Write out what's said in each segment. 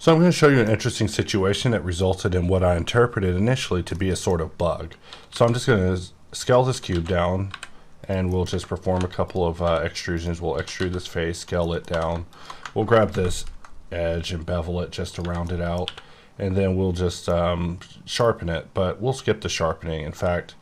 So I'm going to show you an interesting situation that resulted in what I interpreted initially to be a sort of bug. So I'm just going to scale this cube down, and we'll just perform a couple of extrusions. We'll extrude this face, scale it down. We'll grab this edge and bevel it just to round it out, and then we'll just sharpen it, but we'll skip the sharpening. In fact,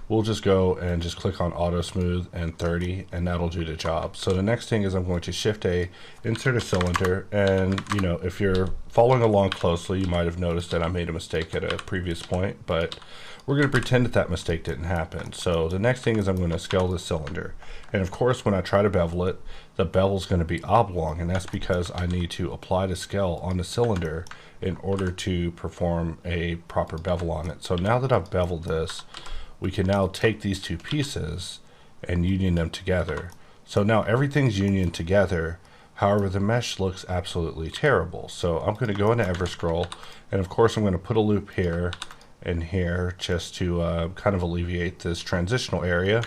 we'll just go and just click on auto smooth and 30, and that'll do the job. So the next thing is I'm going to shift A, insert a cylinder, and if you're following along closely, you might have noticed that I made a mistake at a previous point, but we're going to pretend that that mistake didn't happen. So the next thing is I'm going to scale this cylinder, and of course when I try to bevel it, the bevel is going to be oblong, and that's because I need to apply the scale on the cylinder in order to perform a proper bevel on it. So now that I've beveled this, we can now take these two pieces and union them together. So now everything's unioned together. However, the mesh looks absolutely terrible. So I'm going to go into Everscroll, and of course I'm going to put a loop here and here just to kind of alleviate this transitional area.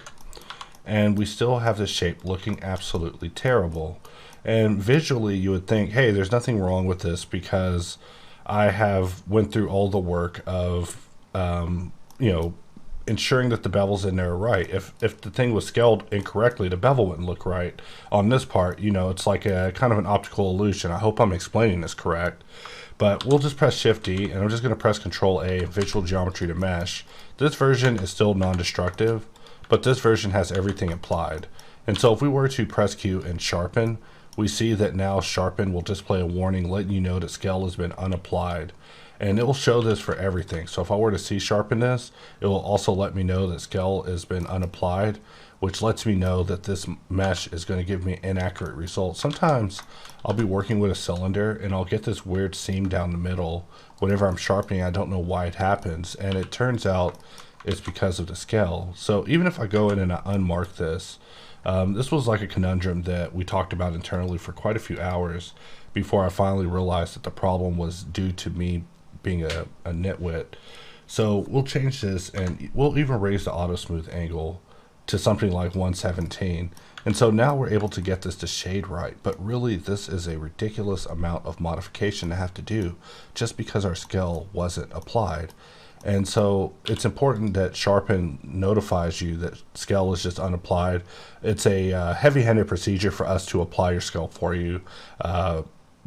And we still have this shape looking absolutely terrible. And visually you would think, hey, there's nothing wrong with this because I have went through all the work of ensuring that the bevels in there are right. If the thing was scaled incorrectly, the bevel wouldn't look right. On this part, it's like a kind of an optical illusion. I hope I'm explaining this correct. But we'll just press Shift D, and I'm just going to press Control A, Visual Geometry to Mesh. This version is still non-destructive, but this version has everything applied. And so if we were to press Q and Sharpen, we see that now Sharpen will display a warning letting you know that scale has been unapplied. And it will show this for everything. So if I were to C-sharpen this, it will also let me know that scale has been unapplied, which lets me know that this mesh is going to give me inaccurate results. Sometimes I'll be working with a cylinder and I'll get this weird seam down the middle. Whenever I'm sharpening, I don't know why it happens. And it turns out it's because of the scale. So even if I go in and I unmark this, this was like a conundrum that we talked about internally for quite a few hours before I finally realized that the problem was due to me being a nitwit. So we'll change this, and we'll even raise the auto smooth angle to something like 117. And so now we're able to get this to shade right, but really this is a ridiculous amount of modification to have to do just because our scale wasn't applied. And so it's important that Sharpen notifies you that scale is just unapplied. It's a heavy-handed procedure for us to apply your scale for you.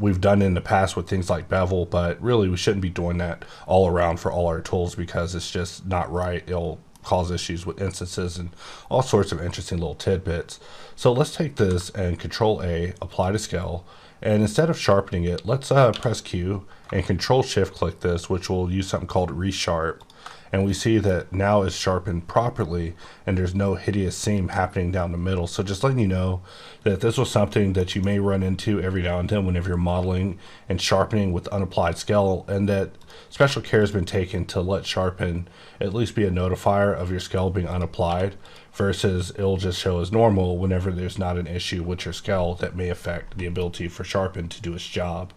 We've done in the past with things like bevel, but really we shouldn't be doing that all around for all our tools because it's just not right. It'll cause issues with instances and all sorts of interesting little tidbits. So let's take this and Control A, apply to scale, and instead of sharpening it, let's press Q and Control Shift click this, which will use something called resharp. And we see that now it's sharpened properly and there's no hideous seam happening down the middle. So just letting you know that this was something that you may run into every now and then whenever you're modeling and sharpening with unapplied scale, and that special care has been taken to let Sharpen at least be a notifier of your scale being unapplied versus it'll just show as normal whenever there's not an issue with your scale that may affect the ability for Sharpen to do its job.